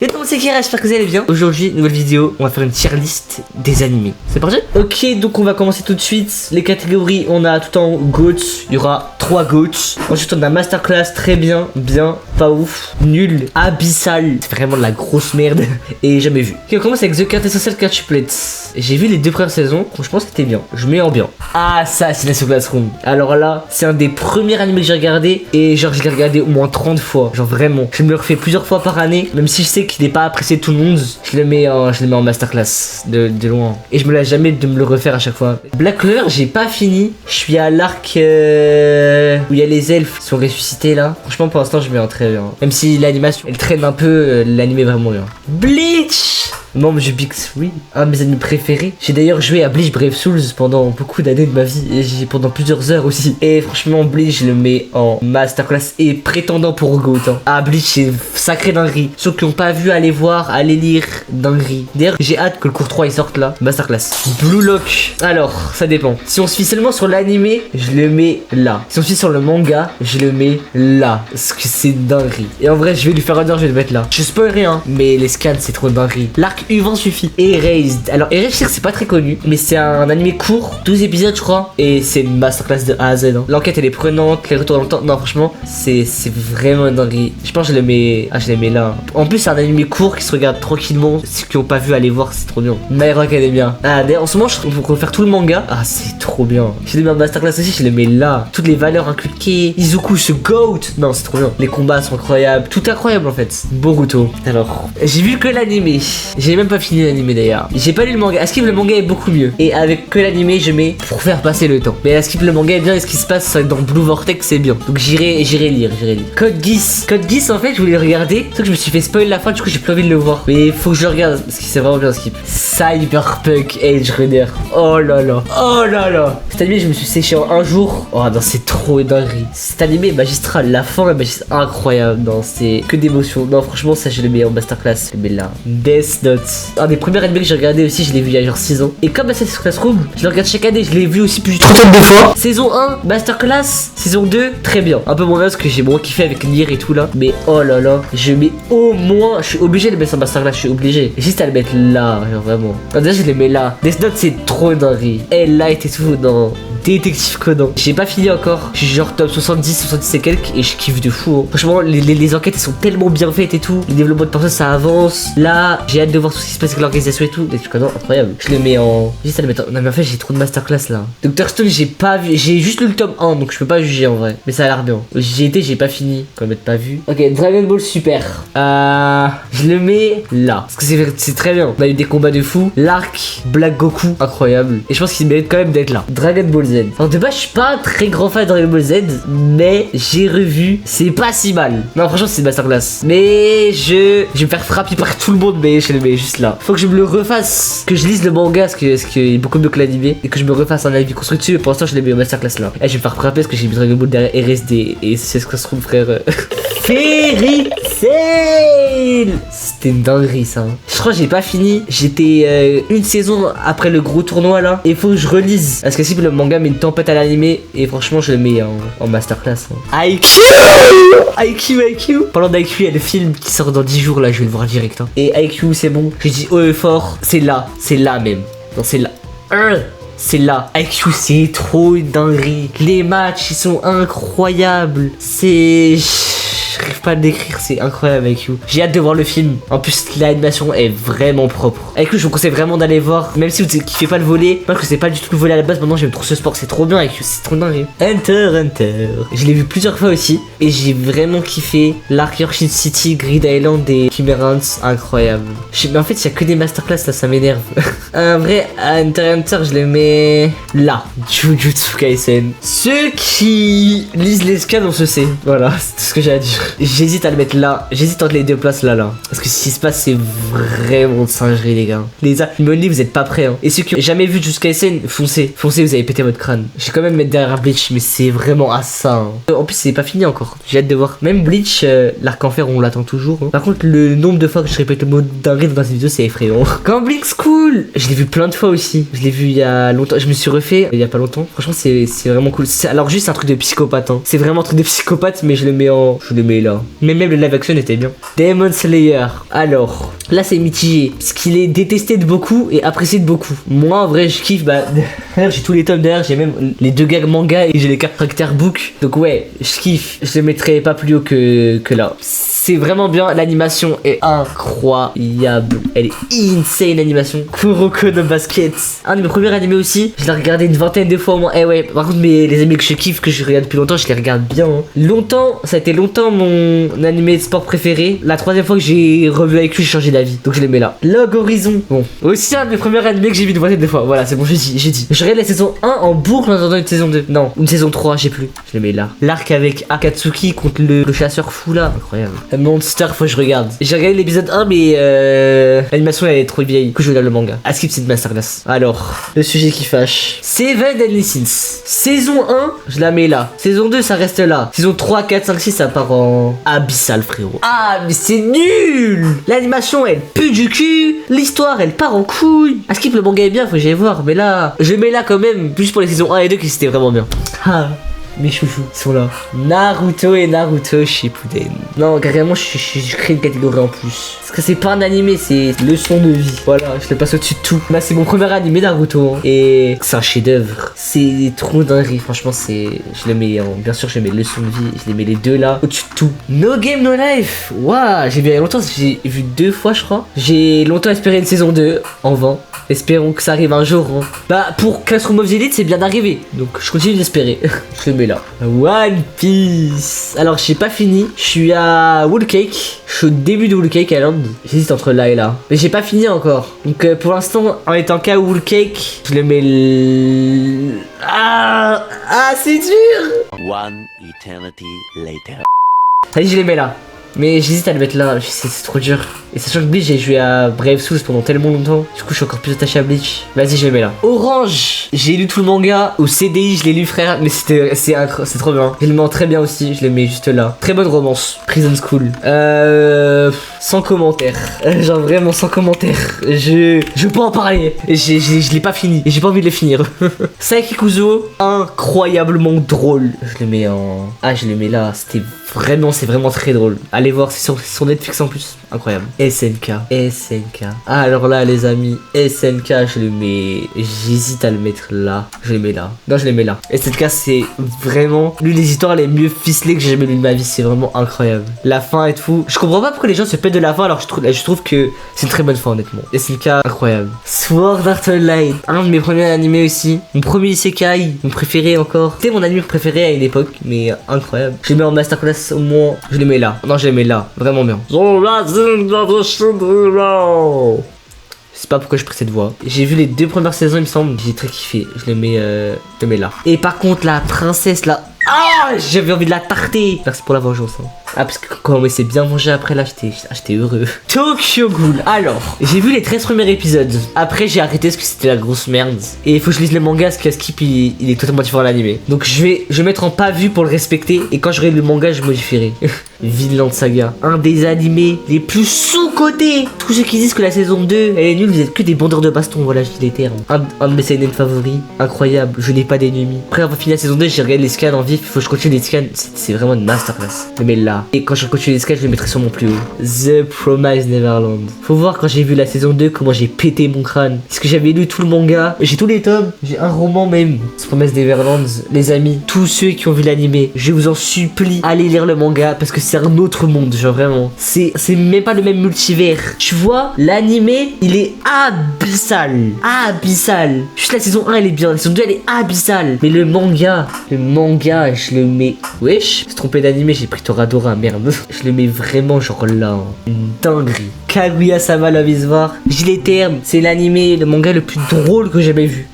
Et donc c'est Kira, j'espère que vous allez bien. Aujourd'hui, nouvelle vidéo, on va faire une tier list des animés. C'est parti? Ok, donc on va commencer tout de suite. Les catégories, on a tout en GOAT, il y aura 3 GOAT. Ensuite on a Masterclass, très bien, bien, pas ouf, nul, abyssal, c'est vraiment de la grosse merde et jamais vu. Ok, on commence avec The Carte Social Quadruplet. J'ai vu les 2 premières saisons, franchement c'était bien, je mets en bien. Ah ça, c'est la Classroom. Alors là, c'est un des premiers animés que j'ai regardé et genre je l'ai regardé au moins 30 fois, genre vraiment. Je me le refais plusieurs fois par année, même si je sais qu'il n'est pas apprécié de tout le monde, je le mets en masterclass de loin. Et je me lasse jamais de me le refaire à chaque fois. Black Clover, j'ai pas fini. Je suis à l'arc où il y a les elfes qui sont ressuscités là. Franchement, pour l'instant, je mets en très bien. Même si l'animation, elle traîne un peu, l'animé est vraiment bien. Bleach! Membre du Big 3, un de mes animés préférés. J'ai d'ailleurs joué à Bleach Brave Souls pendant beaucoup d'années de ma vie et pendant plusieurs heures aussi. Et franchement, Bleach, je le mets en masterclass et prétendant pour GOAT. Hein. Ah, Bleach, c'est sacré dinguerie. Ceux qui n'ont pas vu, allez voir, allez lire, dinguerie. D'ailleurs, j'ai hâte que le cours 3 il sorte là. Masterclass. Blue Lock. Alors, ça dépend. Si on se fie seulement sur l'animé, je le mets là. Si on se fie sur le manga, je le mets là. Parce que c'est dinguerie. Et en vrai, je vais lui faire honneur, je vais le mettre là. Je spoil rien, mais les scans, c'est trop dinguerie. L'arc U20 suffit. Erased. Alors Erased, je sais que c'est pas très connu, mais c'est un animé court, 12 épisodes je crois, et c'est une masterclass de A à Z. Hein. L'enquête elle est prenante, les retours dans le temps. Non franchement, c'est vraiment une dinguerie. Je pense que je le mets. Ah, je les mets là. En plus c'est un animé court qui se regarde tranquillement. Ceux qui ont pas vu, allez voir, c'est trop bien. My Hero Academia. Ah d'ailleurs en ce moment on peut refaire tout le manga. Ah c'est trop bien. Je les mets en masterclass aussi, je les mets là. Toutes les valeurs inculquées. Izuku ce GOAT. Non c'est trop bien. Les combats sont incroyables. Tout est incroyable en fait. Boruto. Alors, j'ai vu que l'animé. J'ai même pas fini l'animé d'ailleurs. J'ai pas lu le manga. À skip le manga est beaucoup mieux. Et avec que l'animé, je mets pour faire passer le temps. Mais à skip le manga est bien et ce qui se passe dans Blue Vortex c'est bien. Donc j'irai lire. Code Geass. Code Geass en fait je voulais le regarder. Sauf que je me suis fait spoil la fin, du coup j'ai plus envie de le voir. Mais faut que je le regarde parce que c'est vraiment bien skip. Cyberpunk Edge Runner. Oh là là. Oh là là. Cet animé je me suis séché en un jour. Oh non c'est trop dinguerie. Cet animé est magistral. La fin est incroyable. Non c'est que d'émotion. Non franchement ça je le mets en masterclass. Je le mets là. Death Note. Un des premiers animés que j'ai regardé aussi, je l'ai vu il y a genre 6 ans. Et comme Assassin's Classroom, je le regarde chaque année, je l'ai vu aussi plus de 30 de fois. Saison 1, masterclass. Saison 2, très bien. Un peu moins bien parce que j'ai moins kiffé avec Nier et tout là. Mais oh là là, je mets au moins, je suis obligé de le mettre en masterclass, je suis obligé. Et juste à le mettre là, genre vraiment. Alors déjà, je les mets là. Death Note, c'est trop dingue. Elle là était tout dans Détective Conan. J'ai pas fini encore. Je suis genre top 70 et quelques et je kiffe de fou. Hein. Franchement, les enquêtes elles sont tellement bien faites et tout. Les développements de personnages ça avance. Là, j'ai hâte de voir tout ce qui se passe avec l'organisation et tout. Détective Conan, incroyable. Je le mets en. Juste à le mettre en. Non, mais en fait, j'ai trop de masterclass là. Dr. Stone, j'ai pas vu. J'ai juste lu le tome 1 donc je peux pas juger en vrai. Mais ça a l'air bien. J'ai pas fini. Quand même, pas vu. Ok, Dragon Ball Super. Je le mets là. Parce que c'est très bien. On a eu des combats de fou. L'arc Black Goku, incroyable. Et je pense qu'il mérite quand même d'être là. Dragon Ball Z. Alors de base je suis pas un très grand fan de Dragon Ball Z, mais j'ai revu, c'est pas si mal. Non franchement c'est masterclass. Mais je vais me faire frapper par tout le monde, mais je le mets juste là. Faut que je me le refasse, que je lise le manga parce qu'il est beaucoup mieux que l'animé et que je me refasse un avis construit dessus. Pour l'instant je l'ai mis au masterclass là. Et je vais me faire frapper parce que j'ai mis Dragon Ball derrière RSD et c'est ce que se trouve frère. Fairy Tail. C'était une dinguerie ça. Je crois que j'ai pas fini. J'étais une saison après le gros tournoi là. Et faut que je relise. Parce que si le manga met une tempête à l'animé. Et franchement je le mets en masterclass. Hein. IQ. Parlant d'IQ, il y a le film qui sort dans 10 jours là. Je vais le voir direct. Hein. Et IQ c'est bon. Je dis haut et fort. C'est là même. Non c'est là. C'est là. IQ c'est trop une dinguerie. Les matchs ils sont incroyables. J'arrive pas à le décrire, c'est incroyable avec You. J'ai hâte de voir le film. En plus, l'animation est vraiment propre. Avec You, je vous conseille vraiment d'aller voir. Même si vous kiffez pas le volet, parce que c'est pas du tout le volet à la base. Maintenant, j'aime trop ce sport. C'est trop bien avec You, c'est trop dingue. Hunter. Je l'ai vu plusieurs fois aussi. Et j'ai vraiment kiffé l'arc Yorkshire City, Grid Island et Chimerans. Incroyable. Mais en fait, il y a que des masterclass là, ça m'énerve. Un vrai Hunter, je le mets là. Jujutsu Kaisen. Ceux qui lisent les scans, on se sait. Voilà, c'est tout ce que j'ai à dire. J'hésite à le mettre là. J'hésite entre les deux places là. Parce que ce qui se passe, c'est vraiment de singerie, les gars. Les amis, vous êtes pas prêts. Hein. Et ceux qui ont jamais vu jusqu'à SN, foncez, vous allez péter votre crâne. Je vais quand même mettre derrière Bleach, mais c'est vraiment à ça. Hein. En plus, c'est pas fini encore. J'ai hâte de voir. Même Bleach, l'arc enfer, on l'attend toujours. Hein. Par contre, le nombre de fois que je répète le mot dingue dans cette vidéo, c'est effrayant. Gambling School, je l'ai vu plein de fois aussi. Je l'ai vu il y a longtemps. Je me suis refait il y a pas longtemps. Franchement, c'est vraiment cool. Alors, juste un truc de psychopathe. Hein. C'est vraiment un truc de psychopathe, mais je le mets mets là. Mais même le live action était bien. Demon Slayer. Alors, là c'est mitigé. Parce qu'il est détesté de beaucoup et apprécié de beaucoup. Moi en vrai je kiffe, bah j'ai tous les tomes derrière, j'ai même les 2 gags manga et j'ai les caractères book. Donc ouais, je kiffe. Je le mettrai pas plus haut que là. C'est vraiment bien, l'animation est incroyable. Elle est insane l'animation. Kuroko no Basket. Un de mes premiers animés aussi. Je l'ai regardé une vingtaine de fois au moins. Eh ouais, par contre les animés que je kiffe, que je regarde depuis longtemps, je les regarde bien. Hein. Longtemps, ça a été longtemps mon animé de sport préféré. La 3e fois que j'ai revu avec lui, j'ai changé d'avis. Donc je les mets là. Log Horizon. Bon, aussi un de mes premiers animés que j'ai vu une vingtaine de fois. Voilà, c'est bon, j'ai dit. Je regarde la saison 1 en boucle en attendant une saison 2. Non, une saison 3, je sais plus. Je les mets là. L'arc avec Akatsuki contre le chasseur fou là. Incroyable. Monster, faut que je regarde. J'ai regardé l'épisode 1, mais l'animation elle est trop vieille. Du coup, je regarde le manga. À skip, c'est de masterclass. Alors, le sujet qui fâche. Seven Deadly Sins. Saison 1, je la mets là. Saison 2, ça reste là. Saison 3, 4, 5, 6, ça part en abyssal, frérot. Ah, mais c'est nul. L'animation, elle pue du cul. L'histoire, elle part en couille. À skip, le manga est bien, faut que j'aille voir. Mais là, je mets là quand même. Plus pour les saisons 1 et 2 qui c'était vraiment bien. Ah. Mes chouchous sont là. Naruto et Naruto Shippuden. Non, carrément, je crée une catégorie en plus. Parce que c'est pas un animé, c'est leçon de vie. Voilà, je le passe au-dessus de tout. Là, c'est mon premier animé Naruto. Hein. Et c'est un chef-d'œuvre. C'est trop dinguerie. Franchement, c'est. Je le mets en. Bien sûr, je mets leçon de vie. Je les mets les deux là. Au-dessus de tout. No Game, No Life. Waouh, j'ai vu il y a longtemps. J'ai vu 2 fois, je crois. J'ai longtemps espéré une saison 2. En vain. Espérons que ça arrive un jour. Hein. Bah, pour Classroom of the Elite, c'est bien d'arriver. Donc, je continue d'espérer. Je le mets là. One Piece. Alors, j'ai pas fini. Je suis à Whole Cake. Je suis au début de Whole Cake Island. J'hésite entre là et là. Mais j'ai pas fini encore. Donc, pour l'instant, en étant qu'à Whole Cake, je le mets. Ah, c'est dur. One eternity later. Ça y est, je les mets là. Mais j'hésite à le mettre là, c'est trop dur. Et sachant que Bleach, j'ai joué à Brave Souls pendant tellement longtemps. Du coup, je suis encore plus attaché à Bleach. Vas-y, je le mets là. Orange, j'ai lu tout le manga. Au CDI, je l'ai lu, frère. Mais c'est trop bien. Je le mets en très bien aussi. Je le mets juste là. Très bonne romance. Prison School. Sans commentaire. Genre vraiment sans commentaire. Je peux en parler. Je l'ai pas fini. Et j'ai pas envie de le finir. Saikikuzo, incroyablement drôle. Je le mets en. Ah, je le mets là. C'est vraiment très drôle. Allez voir, c'est sur Netflix en plus. Incroyable. SNK. Ah, alors là, les amis, SNK, je le mets. J'hésite à le mettre là. Je le mets là. Non, je le mets là. SNK, c'est vraiment l'une des histoires les mieux ficelées que j'ai jamais lues de ma vie. C'est vraiment incroyable. La fin et tout. Je comprends pas pourquoi les gens se pètent de la fin. Alors, je trouve que c'est une très bonne fin, honnêtement. SNK, incroyable. Sword Art Online. Un de mes premiers animés aussi. Mon premier isekai. Mon préféré encore. C'était mon anime préféré à une époque. Mais incroyable. Je le mets en masterclass au moins. Je le mets là. Non, je le mets là. Vraiment bien. Je sais pas pourquoi je pris cette voix. J'ai vu les 2 premières saisons, il me semble. J'ai très kiffé. Je le mets là. Et par contre, la princesse là. Ah, j'avais envie de la tarter. Merci pour la vengeance. Hein. Ah, parce que quand on s'est bien mangé après là, j'étais heureux. Tokyo Ghoul. Alors, j'ai vu les 13 premiers épisodes. Après, j'ai arrêté parce que c'était la grosse merde. Et il faut que je lise le manga parce que Skip il est totalement différent de l'animé. Donc, je vais mettre en pas vu pour le respecter. Et quand j'aurai le manga, je modifierai. Vinland Saga. Un des animés les plus sous-cotés. Tous ceux qui disent que la saison 2 elle est nulle, vous êtes que des bandeurs de baston. Voilà, je dis les termes. Un de mes seinen favoris. Incroyable. Je n'ai pas d'ennemis. Après, on va finir la saison 2. J'ai regardé les scans en vif. Il faut que je continue les scans. C'est vraiment une masterclass. Je le mets là. Et quand je continue les scans, je le mettrai sur mon plus haut. The Promised Neverland. Faut voir quand j'ai vu la saison 2 comment j'ai pété mon crâne. Parce que j'avais lu tout le manga. J'ai tous les tomes. J'ai un roman même. The Promised Neverland. Les amis, tous ceux qui ont vu l'animé, je vous en supplie, allez lire le manga parce que c'est un autre monde, genre vraiment. C'est même pas le même multivers. Tu vois, l'animé, il est abyssal. Abyssal. Juste la saison 1, elle est bien. La saison 2, elle est abyssale. Mais le manga, je le mets. Wesh, je suis trompé d'animé, j'ai pris Toradora, merde. Je le mets vraiment genre là. Hein. Une dinguerie. Kaguya-sama Love is War. J'ai les termes. C'est l'animé, le manga le plus drôle que j'ai jamais vu.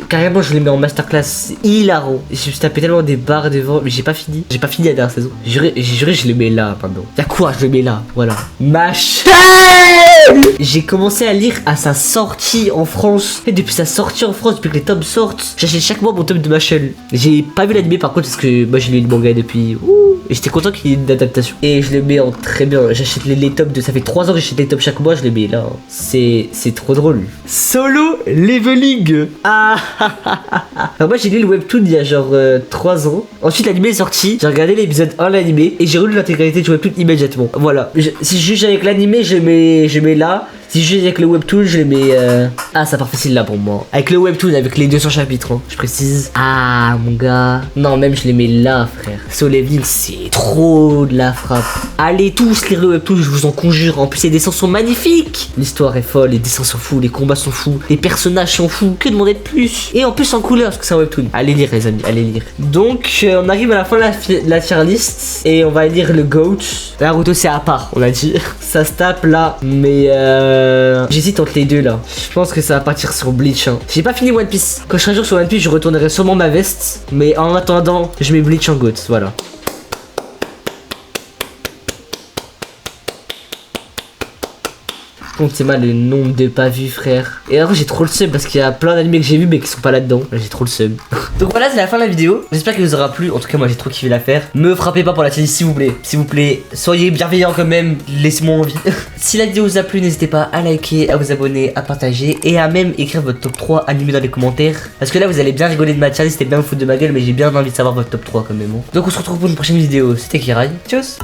Carrément, je les mets en masterclass. C'est hilarant. Je me suis tapé tellement des barres devant, mais j'ai pas fini. J'ai pas fini la dernière saison. J'ai juré, je les mets là, pardon. Y'a quoi, je les mets là. Voilà. Ma chaîne. J'ai commencé à lire à sa sortie en France. Et depuis sa sortie en France, depuis que les tomes sortent, j'achète chaque mois mon tome de ma chaîne. J'ai pas vu l'animé par contre, parce que moi j'ai lu le manga depuis. Et j'étais content qu'il y ait une adaptation. Et je le mets en très bien. J'achète les tops de. Ça fait 3 ans que j'achète les tops chaque mois, je les mets là. C'est trop drôle. Solo leveling. Ah. Alors moi j'ai lu le webtoon il y a genre 3 ans. Ensuite l'anime est sorti. J'ai regardé l'épisode 1 l'animé. Et j'ai relu l'intégralité du webtoon immédiatement. Voilà. Si je juge avec l'animé, je mets là. Si je juge avec le webtoon, je les mets. Ah, ça part facile là pour moi. Avec le webtoon, avec les 200 chapitres, hein, je précise. Ah, mon gars. Non, même je les mets là, frère. Solo leveling, c'est trop de la frappe. Allez tous lire le webtoon, je vous en conjure. En plus, les dessins sont magnifiques. L'histoire est folle, les dessins sont fous, les combats sont fous, les personnages sont fous. Que demander de plus? Et en plus en couleur, parce que c'est un webtoon. Allez lire, les amis, allez lire. Donc, on arrive à la fin de la tier list. Et on va lire le GOAT. Naruto, c'est à part, on a dit. Ça se tape là, mais j'hésite entre les deux là. Je pense que ça va partir sur Bleach. Hein. J'ai pas fini One Piece. Quand je serai un jour sur One Piece, je retournerai sûrement ma veste. Mais en attendant, je mets Bleach en GOAT. Voilà. Comptez mal le nombre de pas vus, frère. Et alors j'ai trop le seum parce qu'il y a plein d'animés que j'ai vus mais qui sont pas là-dedans. J'ai trop le seum. Donc voilà, c'est la fin de la vidéo. J'espère qu'elle vous aura plu. En tout cas, moi j'ai trop kiffé la faire. Me frappez pas pour la télé, s'il vous plaît. S'il vous plaît, soyez bienveillants quand même. Laissez-moi envie. Si la vidéo vous a plu, n'hésitez pas à liker, à vous abonner, à partager et à même écrire votre top 3 animé dans les commentaires. Parce que là, vous allez bien rigoler de ma tier list et bien vous foutre de ma gueule, mais j'ai bien envie de savoir votre top 3 quand même. Donc on se retrouve pour une prochaine vidéo. C'était Kirai. Tchuss.